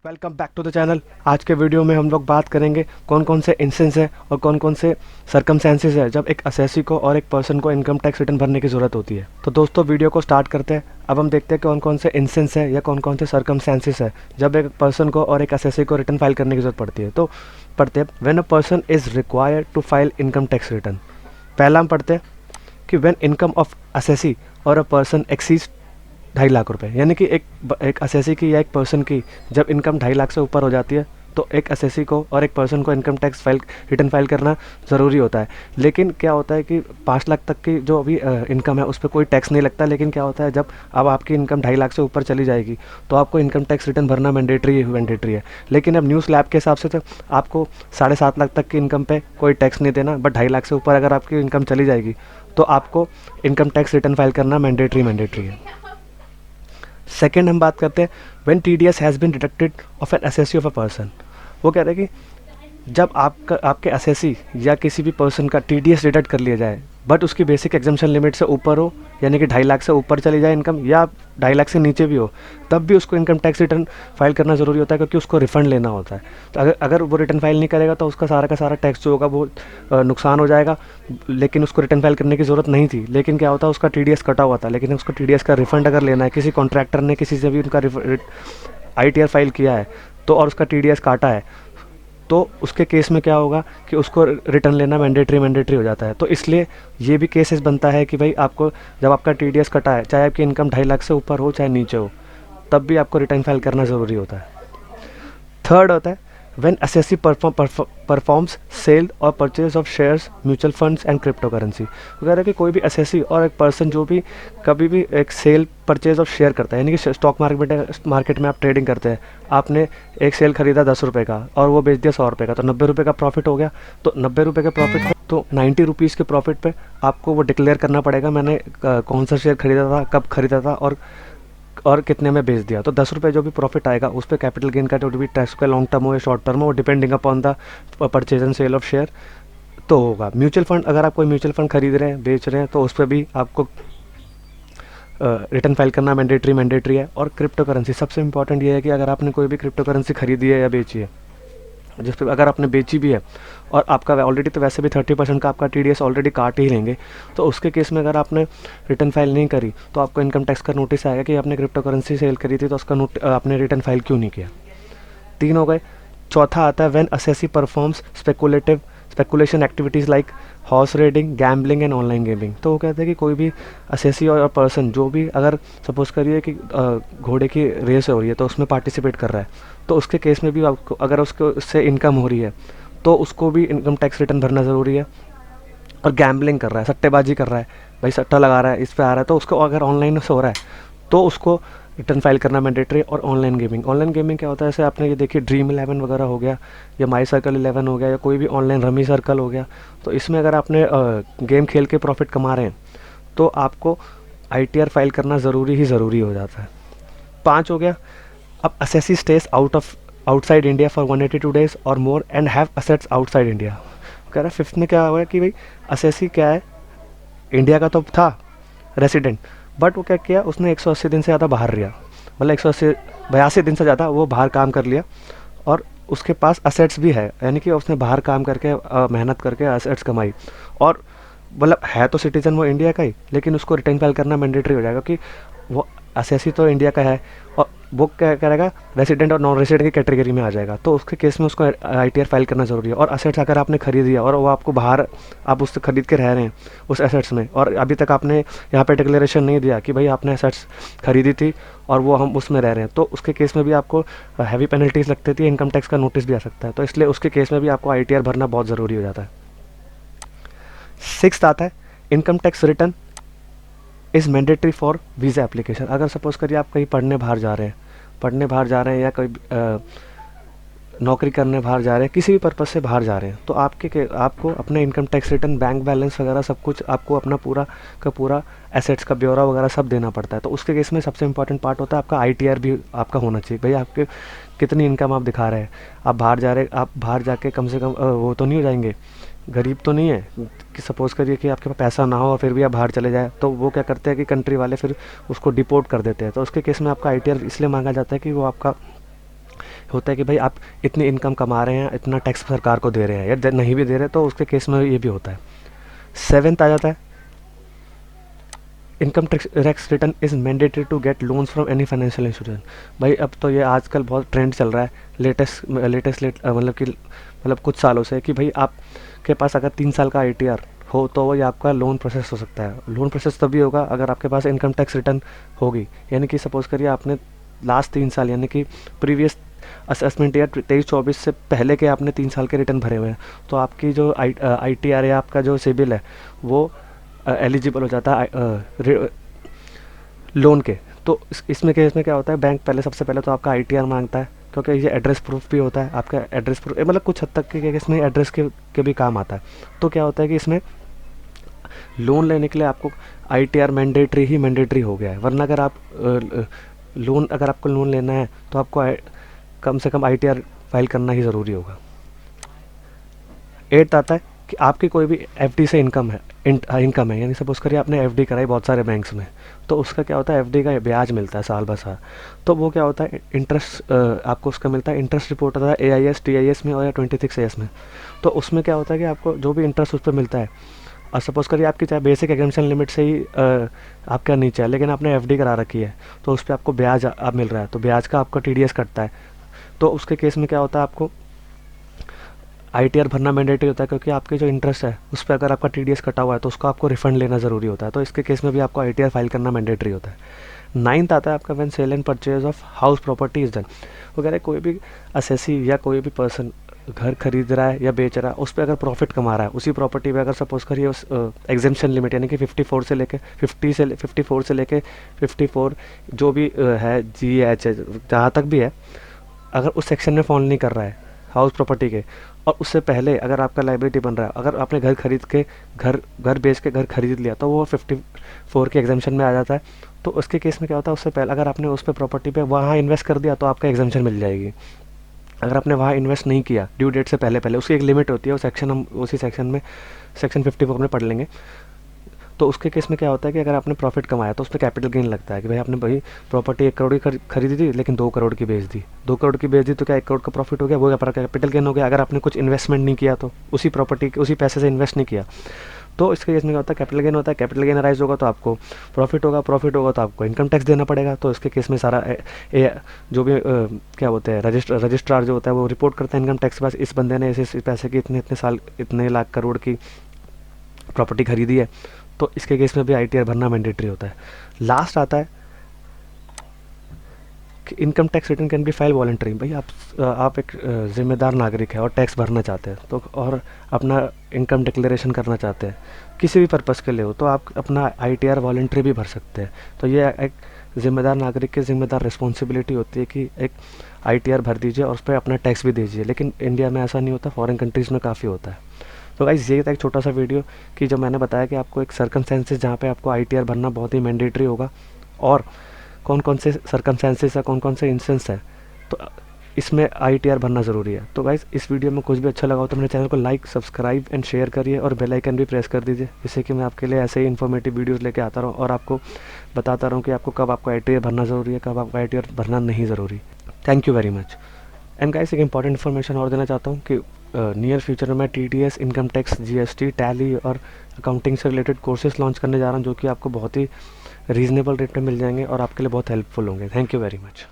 Welcome back to the channel. आज के video में हम लोग बात करेंगे कौन कौन से इंस्टेंस है और कौन कौन से सर्कमस्टेंसेस है जब एक असेसी को और एक पर्सन को इनकम टैक्स रिटर्न भरने की ज़रूरत होती है। तो दोस्तों वीडियो को स्टार्ट करते हैं। अब हम देखते हैं कौन कौन से इंस्टेंस है या कौन कौन से सर्कमस्टेंसेस है जब एक पर्सन को और एक असेसी को रिटर्न फाइल करने की ज़रूरत पड़ती है। तो पढ़ते हैं when a person is required to file income tax return. पहला हम पढ़ते हैं कि व्हेन इनकम ऑफ असेसी और अ पर्सन एक्सीज 2.5 लाख रुपए, यानी कि एक असेसी की या एक पर्सन की जब इनकम 2.5 लाख से ऊपर हो जाती है तो एक असेसी को और एक पर्सन को इनकम टैक्स रिटर्न फाइल करना ज़रूरी होता है। लेकिन क्या होता है कि 5 लाख तक की जो अभी इनकम है उस पर कोई टैक्स नहीं लगता। लेकिन क्या होता है जब अब आपकी इनकम 2.5 लाख से ऊपर चली जाएगी तो आपको इनकम टैक्स रिटर्न भरना मैंडेटरी है। लेकिन अब न्यूज़ लैब के हिसाब से तो आपको 7.5 लाख तक की इनकम पे कोई टैक्स नहीं देना, बट 2.5 लाख से ऊपर अगर आपकी इनकम चली जाएगी तो आपको इनकम टैक्स रिटर्न फाइल करना मैंडेटरी है। सेकेंड हम बात करते हैं when TDS has been deducted of an assessee of a person. वो कह रहे हैं कि जब आपके असेसी या किसी भी पर्सन का TDS डिडक्ट कर लिया जाए बट उसकी बेसिक एग्जम्पशन लिमिट से ऊपर हो, यानी कि 2.5 लाख से ऊपर चली जाए इनकम या 2.5 लाख से नीचे भी हो, तब भी उसको इनकम टैक्स रिटर्न फाइल करना ज़रूरी होता है क्योंकि उसको रिफंड लेना होता है। तो अगर वो रिटर्न फाइल नहीं करेगा तो उसका सारा का सारा टैक्स जो होगा वो नुकसान हो जाएगा। लेकिन उसको रिटर्न फाइल करने की ज़रूरत नहीं थी, लेकिन क्या होता है उसका TDS कटा हुआ था, लेकिन उसको TDS का रिफंड अगर लेना है, किसी कॉन्ट्रैक्टर ने किसी से भी उनका ITR फाइल किया है तो और उसका TDS काटा है तो उसके केस में क्या होगा कि उसको रिटर्न लेना मैंडेटरी हो जाता है। तो इसलिए ये भी केसेस बनता है कि भाई आपको जब आपका TDS कटा है, चाहे आपकी इनकम 2.5 लाख से ऊपर हो चाहे नीचे हो, तब भी आपको रिटर्न फाइल करना ज़रूरी होता है। थर्ड होता है व्हेन असेसी परफॉर्म्स सेल और purchase of shares, mutual funds and crypto currency. वगैरह कि कोई भी असेसी और एक पर्सन जो भी कभी भी एक सेल परचेज ऑफ शेयर करता है, यानी कि स्टॉक मार्केट में आप ट्रेडिंग करते हैं, आपने एक शेयर खरीदा 10 रुपये का और वो बेच दिया 100 रुपये का, तो 90 रुपये का प्रॉफिट हो गया। तो 90 रुपये के प्रॉफिट पे तो 90 रुपीज़ के प्रॉफिट पे आपको वो डिक्लेयर करना पड़ेगा मैंने कौन सा शेयर खरीदा था, कब खरीदा था और कितने में बेच दिया। तो 10 रुपये जो भी प्रॉफिट आएगा उस पर कैपिटल गेन का जो भी टैक्स का लॉन्ग टर्म हो या शॉर्ट टर्म हो, depending upon the purchase and sale of share तो होगा। म्यूचुअल फंड, अगर आप कोई म्यूचुअल फंड खरीद रहे हैं, बेच रहे हैं, तो उस पर भी आपको रिटर्न फाइल करना मैंडेटरी है। और क्रिप्टो करेंसी सबसे इंपॉर्टेंट ये है कि अगर आपने कोई भी क्रिप्टो करेंसी खरीदी है या बेची है, जिस पर अगर आपने बेची भी है और आपका ऑलरेडी तो वैसे भी 30% का आपका TDS ऑलरेडी काट ही लेंगे, तो उसके केस में अगर आपने रिटर्न फाइल नहीं करी तो आपको इनकम टैक्स का नोटिस आएगा कि आपने क्रिप्टो करेंसी सेल करी थी तो उसका आपने रिटर्न फाइल क्यों नहीं किया। 3 हो गए। चौथा आता है when assessee performs speculation activities like horse racing, gambling and online gaming. तो वो कहते हैं कि कोई भी असेसी और पर्सन जो भी अगर सपोज करिए कि घोड़े की रेस हो रही है तो उसमें पार्टिसिपेट कर रहा है, तो उसके केस में भी आपको अगर उससे इनकम हो रही है तो उसको भी इनकम टैक्स रिटर्न भरना ज़रूरी है। और गैम्बलिंग कर रहा है, सट्टेबाजी कर रहा है, भाई सट्टा लगा रहा है, इस पे आ रहा है, तो उसको अगर ऑनलाइन से हो रहा है तो उसको रिटर्न फाइल करना मैंडेटरी। और ऑनलाइन गेमिंग क्या होता है, जैसे आपने ये देखिए ड्रीम 11 वगैरह हो गया या माई सर्कल 11 हो गया या कोई भी ऑनलाइन रमी सर्कल हो गया, तो इसमें अगर आपने गेम खेल के प्रॉफिट कमा रहे हैं तो आपको ITR फाइल करना ज़रूरी हो जाता है। 5 हो गया। अब assessee stage outside India for 182 days और more and have assets outside India. कह रहा है 5th में क्या हुआ कि भाई असेसी क्या है, इंडिया का तो था रेसिडेंट, बट वो क्या किया, उसने 180 दिन से ज़्यादा बाहर रहा, मतलब 82 दिन से ज़्यादा वो बाहर काम कर लिया और उसके पास असेट्स भी है, यानी कि उसने बाहर काम करके मेहनत करके असेट्स कमाई और मतलब है तो सिटीजन वो इंडिया का ही, लेकिन उसको रिटर्न फाइल करना मैंडेटरी हो जाएगा क्योंकि वो असेसी तो इंडिया का है और वो क्या करेगा, रेसिडेंट और नॉन रेसिडेंट की कैटेगरी में आ जाएगा। तो उसके केस में उसको ITR फाइल करना ज़रूरी है। और असेट्स अगर आपने खरीद दिया और वो आपको बाहर आप उससे खरीद के रह रहे हैं उस एसेट्स में, और अभी तक आपने यहाँ पे डिक्लेरेशन नहीं दिया कि भाई आपने एसेट्स खरीदी थी और वो हम उसमें रह रहे हैं, तो उसके केस में भी आपको हैवी पेनल्टीज लगती थी, इनकम टैक्स का नोटिस भी आ सकता है। तो इसलिए उसके केस में भी आपको ITR भरना बहुत ज़रूरी हो जाता है। 6th आता है income tax return is mandatory for visa application. अगर सपोज करिए आप कहीं पढ़ने बाहर जा रहे हैं या कोई नौकरी करने बाहर जा रहे हैं, किसी भी पर्पज़ से बाहर जा रहे हैं, तो आपको अपने income tax return, bank balance वगैरह सब कुछ आपको अपना पूरा एसेट्स का ब्यौरा वगैरह सब देना पड़ता है। तो उसके केस में सबसे इंपॉर्टेंट पार्ट होता है आपका ITR भी आपका होना चाहिए। भाई आपके कितनी इनकम आप दिखा रहे हैं, आप बाहर जाके कम से कम वो तो नहीं हो जाएंगे, गरीब तो नहीं है कि सपोज़ करिए कि आपके पास पैसा ना हो और फिर भी आप बाहर चले जाए, तो वो क्या करते हैं कि कंट्री वाले फिर उसको डिपोर्ट कर देते हैं। तो उसके केस में आपका ITR इसलिए मांगा जाता है कि वो आपका होता है कि भाई आप इतनी इनकम कमा रहे हैं, इतना टैक्स सरकार को दे रहे हैं, या नहीं भी दे रहे तो उसके केस में ये भी होता है। 7th आ जाता है, income tax return is mandatory to get loans from any financial institution. भाई अब तो ये आजकल बहुत ट्रेंड चल रहा है मतलब कुछ सालों से, कि भाई आपके पास अगर 3 साल का ITR हो तो वही आपका लोन प्रोसेस हो सकता है। लोन प्रोसेस तभी होगा अगर आपके पास इनकम टैक्स रिटर्न होगी, यानी कि सपोज करिए आपने लास्ट 3 साल यानी कि प्रीवियस असेसमेंट ईयर 23-24 से पहले के आपने 3 साल के रिटर्न भरे हुए हैं, तो आपकी जो ITR या आपका जो सिबिल है वो एलिजिबल हो जाता है लोन के। तो इसमें केस में क्या होता है, बैंक पहले सबसे पहले तो आपका ITR मांगता है, क्योंकि ये एड्रेस प्रूफ भी होता है। आपका एड्रेस प्रूफ मतलब कुछ हद तक के इसमें एड्रेस के भी काम आता है। तो क्या होता है कि इसमें लोन लेने के लिए आपको ITR मैंडेटरी हो गया है, वरना अगर आपको लोन लेना है तो आपको कम से कम ITR फाइल करना ही ज़रूरी होगा। 8th आता है कि आपकी कोई भी FD से इनकम है, यानी सपोज करिए आपने FD कराई बहुत सारे बैंक्स में, तो उसका क्या होता है, FD का ब्याज मिलता है साल ब साल। तो वो क्या होता है, इंटरेस्ट आपको उसका मिलता है। इंटरेस्ट रिपोर्ट होता है AIS TIS में और या 26AS में। तो उसमें क्या होता है कि आपको जो भी इंटरेस्ट उस पर मिलता है, और सपोज करिए आपकी चाहे बेसिक एग्जाम्पशन लिमिट से ही आपका नीचे है, लेकिन आपने FD करा रखी है, तो उस पर आपको ब्याज अब मिल रहा है, तो ब्याज का आपका TDS कटता है। तो उसके केस में क्या होता है, आपको ITR भरना मैंडेटरी होता है, क्योंकि आपके जो इंटरेस्ट है उस पर अगर आपका TDS कटा हुआ है तो उसको आपको रिफंड लेना ज़रूरी होता है। तो इसके केस में भी आपको ITR फाइल करना मैंडेटरी होता है। 9th आता है आपका when sale and purchase of house property is done. वो कह रहे कोई भी असेसी या कोई भी पर्सन घर खरीद रहा है या बेच रहा है, उस पर अगर प्रॉफिट कमा रहा है, उसी प्रॉपर्टी पे अगर सपोज करिए उस एग्जेम्पशन लिमिट यानी कि 54 से लेके 54 जो भी है GH है जहाँ तक भी है, अगर उस सेक्शन में फॉल नहीं कर रहा है हाउस प्रॉपर्टी के, और उससे पहले अगर आपका लाइबिलिटी बन रहा है, अगर आपने घर खरीद के घर बेच के घर खरीद लिया, तो वो 54 के एग्जाम्पशन में आ जाता है। तो उसके केस में क्या होता है, उससे पहले अगर आपने उस पर प्रॉपर्टी पे वहाँ इन्वेस्ट कर दिया तो आपका एग्जाम्पशन मिल जाएगी। अगर आपने वहाँ इन्वेस्ट नहीं किया ड्यू डेट से पहले उसकी एक लिमिट होती है, वो सेक्शन हम उसी सेक्शन में सेक्शन 54 में पढ़ लेंगे। तो उसके केस में क्या होता है कि अगर आपने प्रॉफिट कमाया तो उस पर कैपिटल गेन लगता है, कि भाई आपने भाई प्रॉपर्टी 1 करोड़ की खरीदी थी लेकिन 2 करोड़ की बेच दी, 2 करोड़ की बेच दी तो क्या 1 करोड़ का प्रॉफिट हो गया, वो आपका कैपिटल गेन हो गया। अगर आपने कुछ इन्वेस्टमेंट नहीं किया तो उसी पैसे से इन्वेस्ट नहीं किया, तो इसके केस में क्या होता है, कैपिटल गेन होता है। कैपिटल गेन राइज होगा तो आपको प्रॉफिट होगा तो आपको इनकम टैक्स देना पड़ेगा। तो इसके केस में सारा जो भी क्या बोलते हैं रजिस्ट्रार जो होता है वो रिपोर्ट करता है इनकम टैक्स के पास, इस बंदे ने इस पैसे की इतने लाख करोड़ की प्रॉपर्टी खरीदी है। तो इसके केस में भी ITR भरना मैंडेटरी होता है। लास्ट आता है कि income tax return can be file voluntary. भाई आप एक जिम्मेदार नागरिक है और टैक्स भरना चाहते हैं, तो और अपना इनकम डिक्लेरेशन करना चाहते हैं किसी भी पर्पज़ के लिए हो, तो आप अपना ITR वॉलंटरी भी भर सकते हैं। तो ये एक जिम्मेदार नागरिक की जिम्मेदार रिस्पॉन्सिबिलिटी होती है कि एक ITR भर दीजिए और उस पर अपना टैक्स भी दीजिए, लेकिन इंडिया में ऐसा नहीं होता, फॉरेन कंट्रीज़ में काफ़ी होता है। तो गाइस ये था एक छोटा सा वीडियो कि जो मैंने बताया कि आपको एक सर्कमस्टेंसेस जहाँ पे आपको ITR भरना बहुत ही मैंडेटरी होगा, और कौन कौन से सर्कमस्टेंसेस है, कौन कौन से इंस्टेंस है, तो इसमें ITR भरना ज़रूरी है। तो गाइस इस वीडियो में कुछ भी अच्छा लगा हो तो मेरे चैनल को लाइक, सब्सक्राइब एंड शेयर करिए और बेल आइकन भी प्रेस कर दीजिए, जिससे कि मैं आपके लिए ऐसे ही इन्फॉर्मेटिव वीडियोज़ लेके आता रहूँ और आपको बताता रहूँ कि आपको कब आपको ITR भरना ज़रूरी है, कब आपको ITR भरना नहीं ज़रूरी। Thank you very much. And guys एक इंपॉर्टेंट इन्फॉर्मेशन और देना चाहता हूँ कि नियर फ्यूचर में मैं TDS, income tax, GST, tally और अकाउंटिंग से रिलेटेड कोर्सेज लॉन्च करने जा रहा हूँ, जो कि आपको बहुत ही रीज़नेबल रेट पे मिल जाएंगे और आपके लिए बहुत हेल्पफुल होंगे। Thank you very much.